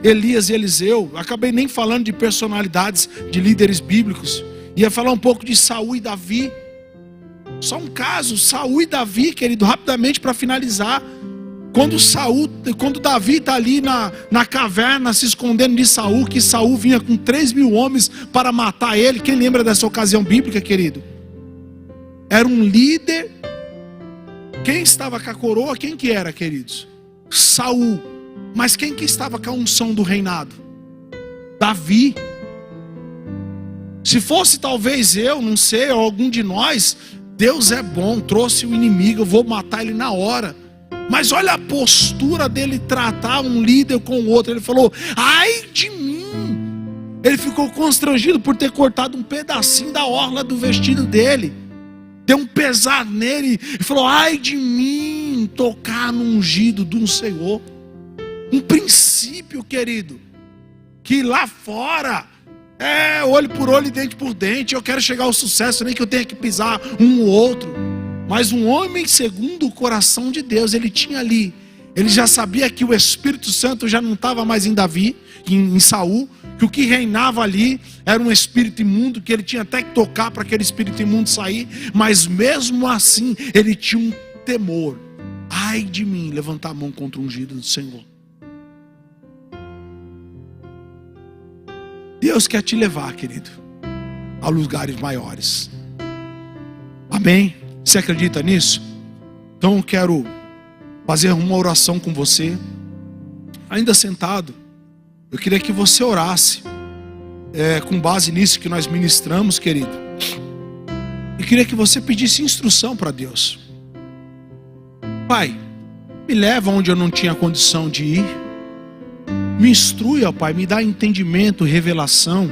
Elias e Eliseu. Acabei nem falando de personalidades de líderes bíblicos. Ia falar um pouco de Saul e Davi. Só um caso, Saul e Davi, querido, rapidamente para finalizar. Quando Davi está ali na caverna se escondendo de Saul, que Saul vinha com 3.000 homens para matar ele. Quem lembra dessa ocasião bíblica, querido? Era um líder. Quem estava com a coroa? Quem que era, queridos? Saul. Mas quem que estava com a unção do reinado? Davi. Se fosse talvez eu, não sei, ou algum de nós, Deus é bom, trouxe o inimigo, eu vou matar ele na hora. Mas olha a postura dele tratar um líder com o outro. Ele falou, ai de mim. Ele ficou constrangido por ter cortado um pedacinho da orla do vestido dele. Deu um pesar nele e falou, ai de mim tocar no ungido do Senhor. Um princípio, querido, que lá fora é olho por olho e dente por dente. Eu quero chegar ao sucesso, nem que eu tenha que pisar um ou outro. Mas um homem segundo o coração de Deus, ele tinha ali, ele já sabia que o Espírito Santo já não estava mais em Davi, em Saul, que o que reinava ali era um espírito imundo, que ele tinha até que tocar para aquele espírito imundo sair, mas mesmo assim ele tinha um temor. Ai de mim, levantar a mão contra o ungido do Senhor. Deus quer te levar, querido, a lugares maiores. Amém? Você acredita nisso? Então eu quero fazer uma oração com você. Ainda sentado, eu queria que você orasse com base nisso que nós ministramos, querido. Eu queria que você pedisse instrução para Deus. Pai, me leva onde eu não tinha condição de ir. Me instrui, ó Pai, me dá entendimento, revelação.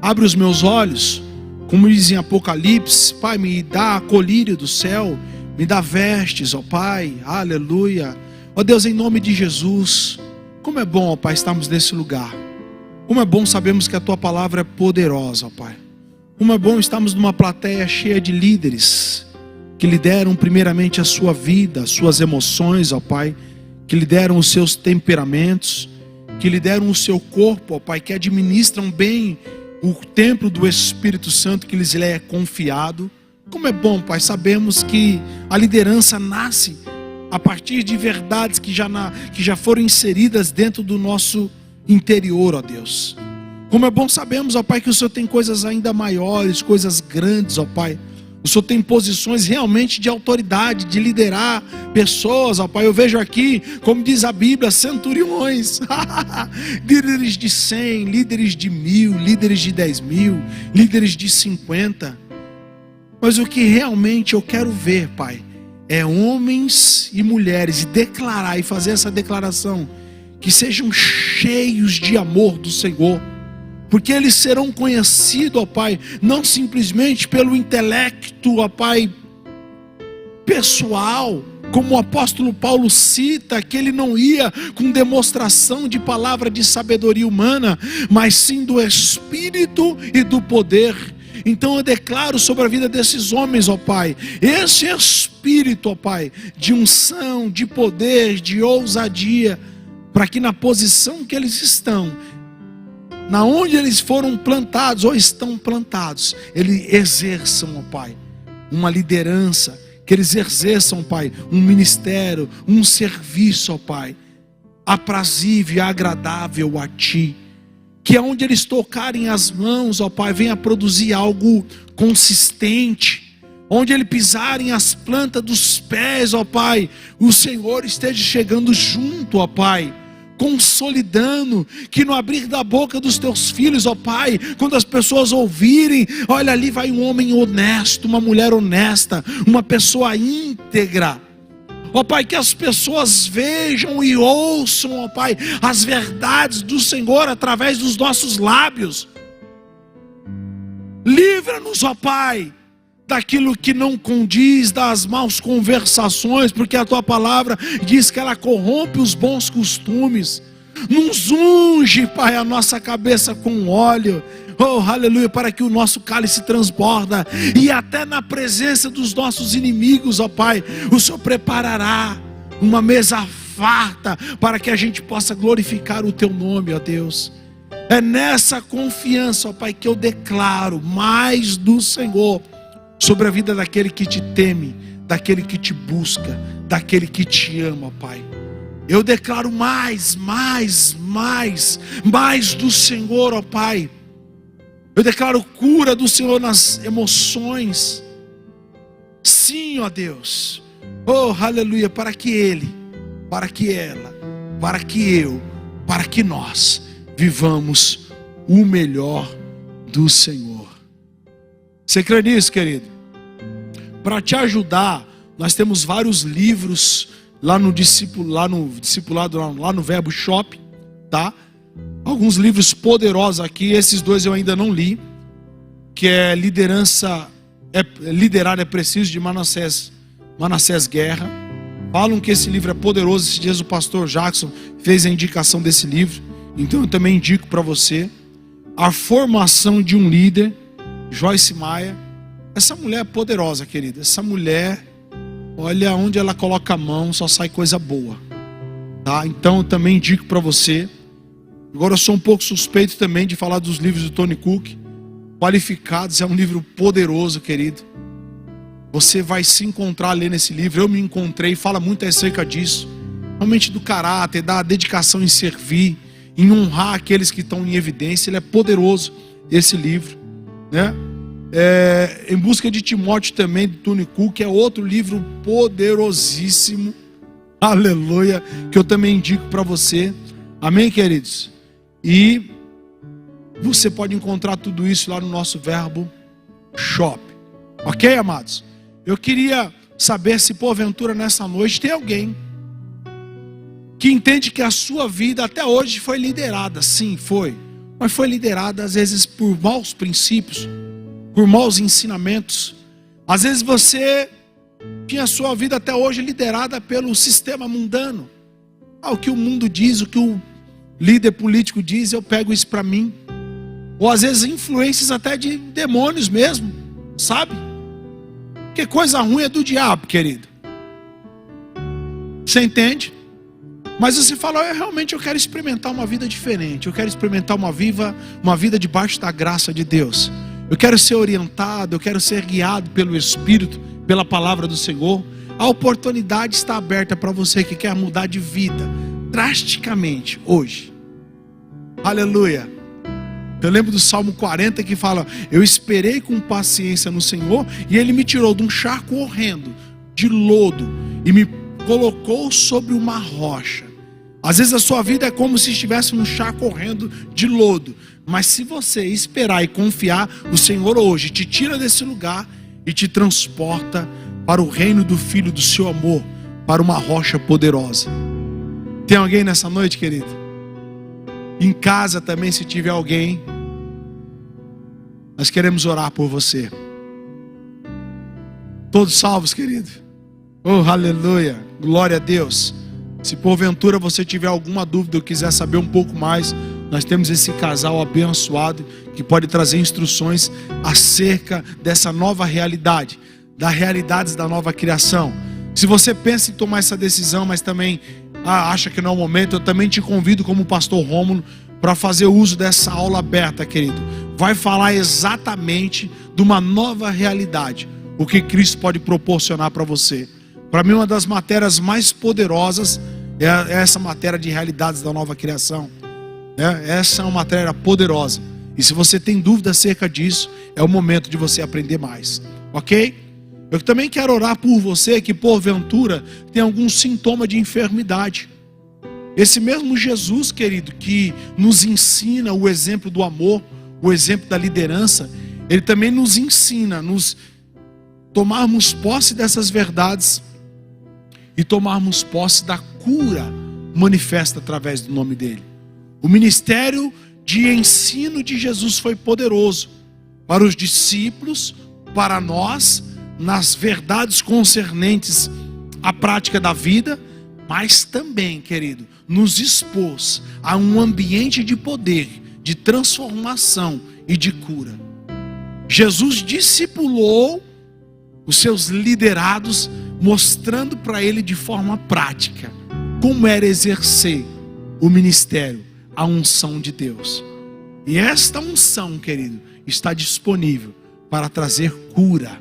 Abre os meus olhos, como diz em Apocalipse. Pai, me dá a colírio do céu, me dá vestes, ó Pai, aleluia. Ó Deus, em nome de Jesus, como é bom, ó Pai, estarmos nesse lugar. Como é bom sabermos que a Tua palavra é poderosa, ó Pai. Como é bom estarmos numa plateia cheia de líderes que lideram primeiramente a sua vida, as suas emoções, ó Pai, que lideram os seus temperamentos, que lideram o seu corpo, ó Pai, que administram bem o templo do Espírito Santo que lhes é confiado. Como é bom, Pai, sabemos que a liderança nasce a partir de verdades que já foram inseridas dentro do nosso interior, ó Deus. Como é bom sabemos, ó Pai, que o Senhor tem coisas ainda maiores, coisas grandes, ó Pai. O Senhor tem posições realmente de autoridade, de liderar pessoas, ó Pai. Eu vejo aqui, como diz a Bíblia, centuriões, líderes de 100, líderes de 1000, líderes de 10.000, líderes de 50. Mas o que realmente eu quero ver, Pai, é homens e mulheres, e declarar e fazer essa declaração, que sejam cheios de amor do Senhor. Porque eles serão conhecidos, ó Pai, não simplesmente pelo intelecto, ó Pai, pessoal, como o apóstolo Paulo cita, que ele não ia com demonstração de palavra de sabedoria humana, mas sim do Espírito e do poder. Então eu declaro sobre a vida desses homens, ó Pai, esse Espírito, ó Pai, de unção, de poder, de ousadia, para que na posição que eles estão, na onde eles foram plantados ou estão plantados, eles exerçam, ó Pai, uma liderança, que eles exerçam, Pai, um ministério, um serviço, ó Pai, aprazível e agradável a Ti. Que aonde eles tocarem as mãos, ó Pai, venha produzir algo consistente. Onde eles pisarem as plantas dos pés, ó Pai, o Senhor esteja chegando junto, ó Pai, consolidando, que no abrir da boca dos teus filhos, ó Pai, quando as pessoas ouvirem, olha, ali vai um homem honesto, uma mulher honesta, uma pessoa íntegra. Ó Pai, que as pessoas vejam e ouçam, ó Pai, as verdades do Senhor através dos nossos lábios. Livra-nos, ó Pai, daquilo que não condiz, das más conversações, porque a Tua palavra diz que ela corrompe os bons costumes. Nos unge, Pai, a nossa cabeça com óleo, oh, aleluia, para que o nosso cálice transborda, e até na presença dos nossos inimigos, ó Pai, o Senhor preparará uma mesa farta, para que a gente possa glorificar o Teu nome, ó Deus. É nessa confiança, ó Pai, que eu declaro mais do Senhor, sobre a vida daquele que Te teme, daquele que Te busca, daquele que Te ama, ó Pai. Eu declaro mais do Senhor, ó Pai. Eu declaro cura do Senhor nas emoções. Sim, ó Deus. Oh, aleluia, para que Ele, para que ela, para que eu, para que nós vivamos o melhor do Senhor. Você crê nisso, querido? Para te ajudar, nós temos vários livros lá no discipulado, lá no Verbo Shop, tá? Alguns livros poderosos aqui, esses dois eu ainda não li, que é Liderar é Preciso, de Manassés Guerra. Falam que esse livro é poderoso. Esses dias o pastor Jackson fez a indicação desse livro, então eu também indico para você. A Formação de um Líder, Joyce Meyer. Essa mulher é poderosa, querida. Essa mulher, olha, onde ela coloca a mão só sai coisa boa, tá? Então eu também indico para você. Agora eu sou um pouco suspeito também de falar dos livros do Tony Cook. Qualificados é um livro poderoso, querido. Você vai se encontrar lendo esse livro. Eu me encontrei, fala muito acerca disso. Realmente do caráter, da dedicação em servir, em honrar aqueles que estão em evidência. Ele é poderoso, esse livro, né? Em Busca de Timóteo também, do Tony Cook, é outro livro poderosíssimo. Aleluia, que eu também indico para você. Amém, queridos? E você pode encontrar tudo isso lá no nosso Verbo Shop. Ok, amados? Eu queria saber se porventura nessa noite tem alguém que entende que a sua vida até hoje foi liderada. Sim, foi. Mas foi liderada às vezes por maus princípios, por maus ensinamentos. Às vezes você tinha a sua vida até hoje liderada pelo sistema mundano. O que o mundo diz, o que o líder político diz, eu pego isso para mim. Ou às vezes influências até de demônios mesmo, sabe? Que coisa ruim é do diabo, querido. Você entende? Mas você fala, realmente eu quero experimentar uma vida diferente. Eu quero experimentar uma vida debaixo da graça de Deus. Eu quero ser orientado, eu quero ser guiado pelo Espírito, pela palavra do Senhor. A oportunidade está aberta para você que quer mudar de vida drasticamente hoje. Aleluia. Eu lembro do Salmo 40 que fala: eu esperei com paciência no Senhor, e Ele me tirou de um charco horrendo, de lodo, e me colocou sobre uma rocha. Às vezes a sua vida é como se estivesse num charco horrendo de lodo, mas se você esperar e confiar, o Senhor hoje te tira desse lugar e te transporta para o reino do Filho do seu amor, para uma rocha poderosa. Tem alguém nessa noite, querido? Em casa também, se tiver alguém, nós queremos orar por você. Todos salvos, querido? Oh, aleluia, glória a Deus. Se porventura você tiver alguma dúvida ou quiser saber um pouco mais, nós temos esse casal abençoado que pode trazer instruções acerca dessa nova realidade, das realidades da nova criação. Se você pensa em tomar essa decisão, mas também acha que não é o momento, eu também te convido como pastor Rômulo para fazer uso dessa aula aberta, querido. Vai falar exatamente de uma nova realidade, o que Cristo pode proporcionar para você. Para mim, uma das matérias mais poderosas é essa matéria de realidades da nova criação. Essa é uma matéria poderosa. E se você tem dúvida acerca disso, é o momento de você aprender mais. Ok? Eu também quero orar por você que porventura tem algum sintoma de enfermidade. Esse mesmo Jesus, querido, que nos ensina o exemplo do amor, o exemplo da liderança, Ele também nos ensina a nos tomarmos posse dessas verdades e tomarmos posse da cura manifesta através do nome dele. O ministério de ensino de Jesus foi poderoso para os discípulos, para nós, nas verdades concernentes à prática da vida, mas também, querido, nos expôs a um ambiente de poder, de transformação e de cura. Jesus discipulou os seus liderados, mostrando para ele de forma prática como era exercer o ministério, a unção de Deus. E esta unção, querido, está disponível para trazer cura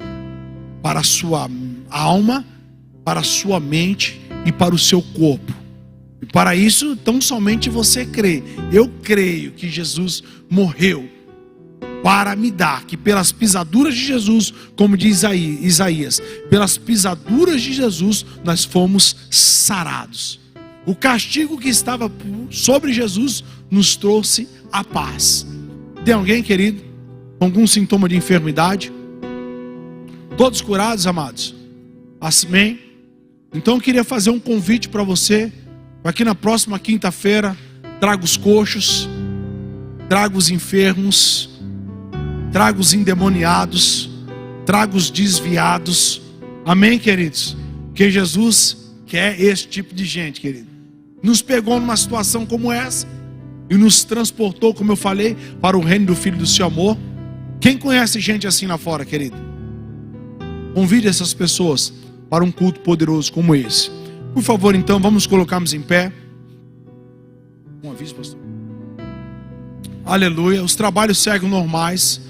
para a sua alma, para a sua mente e para o seu corpo. E para isso, tão somente você crê. Eu creio que Jesus morreu para me dar, que pelas pisaduras de Jesus, como diz Isaías, pelas pisaduras de Jesus nós fomos sarados. O castigo que estava sobre Jesus nos trouxe a paz. Tem alguém, querido, com algum sintoma de enfermidade? Todos curados, amados? Amém? Então eu queria fazer um convite para você, para que na próxima quinta-feira traga os coxos, traga os enfermos, traga os endemoniados, traga os desviados. Amém, queridos? Que Jesus quer esse tipo de gente, querido. Nos pegou numa situação como essa e nos transportou, como eu falei, para o reino do Filho do seu amor. Quem conhece gente assim lá fora, querido? Convide essas pessoas para um culto poderoso como esse. Por favor, então, vamos colocarmos em pé. Um aviso, pastor. Aleluia. Os trabalhos seguem normais.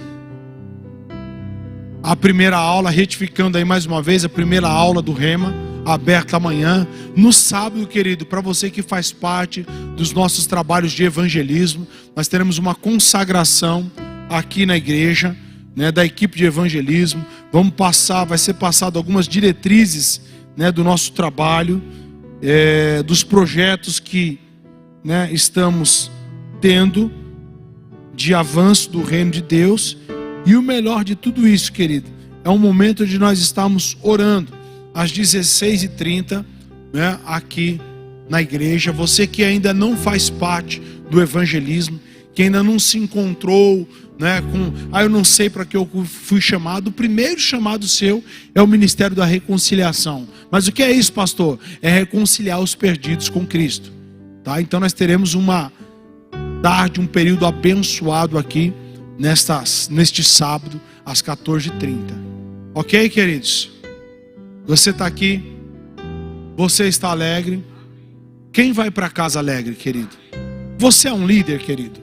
A primeira aula, retificando aí mais uma vez, a primeira aula do Rema, aberta amanhã. No sábado, querido, para você que faz parte dos nossos trabalhos de evangelismo, nós teremos uma consagração aqui na igreja, da equipe de evangelismo. Vai ser passado algumas diretrizes, do nosso trabalho, dos projetos que, estamos tendo de avanço do reino de Deus. E o melhor de tudo isso, querido, é um momento de nós estarmos orando às 16h30, aqui na igreja. Você que ainda não faz parte do evangelismo, que ainda não se encontrou, eu não sei para que eu fui chamado. O primeiro chamado seu é o ministério da reconciliação. Mas o que é isso, pastor? É reconciliar os perdidos com Cristo, tá? Então nós teremos uma tarde, um período abençoado aqui neste sábado às 14h30. Ok, queridos? Você está aqui, você está alegre. Quem vai para casa alegre, querido? Você é um líder, querido?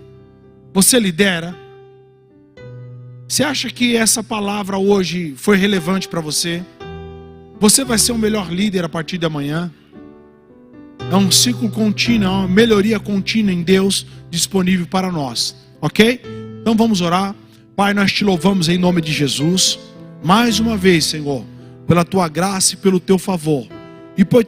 Você lidera? Você acha que essa palavra hoje foi relevante para você? Você vai ser um melhor líder a partir de amanhã? É um ciclo contínuo, é uma melhoria contínua em Deus disponível para nós. Ok? Então vamos orar. Pai, nós te louvamos em nome de Jesus. Mais uma vez, Senhor, pela tua graça e pelo teu favor. E por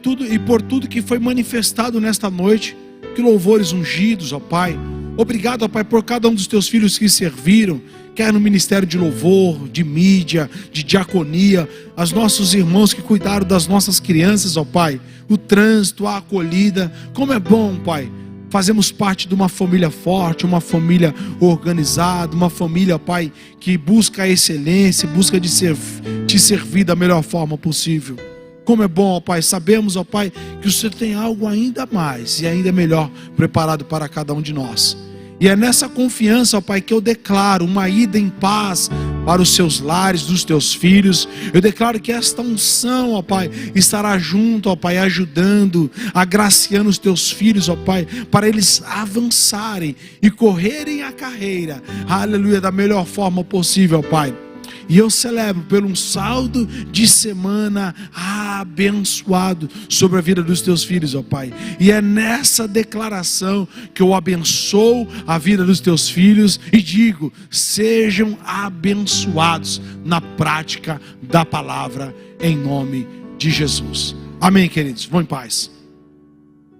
tudo que foi manifestado nesta noite. Que louvores ungidos, ó Pai. Obrigado, ó Pai, por cada um dos teus filhos que serviram, quer no ministério de louvor, de mídia, de diaconia, os nossos irmãos que cuidaram das nossas crianças, ó Pai, o trânsito, a acolhida. Como é bom, Pai, fazemos parte de uma família forte, uma família organizada, uma família, Pai, que busca a excelência, busca te servir da melhor forma possível. Como é bom, ó Pai, sabemos, ó Pai, que o Senhor tem algo ainda mais e ainda melhor preparado para cada um de nós. E é nessa confiança, ó Pai, que eu declaro uma ida em paz para os seus lares, dos teus filhos. Eu declaro que esta unção, ó Pai, estará junto, ó Pai, ajudando, agraciando os teus filhos, ó Pai, para eles avançarem e correrem a carreira, aleluia, da melhor forma possível, ó Pai. E eu celebro por um saldo de semana abençoado sobre a vida dos teus filhos, ó Pai. E é nessa declaração que eu abençoo a vida dos teus filhos e digo: sejam abençoados na prática da palavra, em nome de Jesus. Amém, queridos. Vão em paz.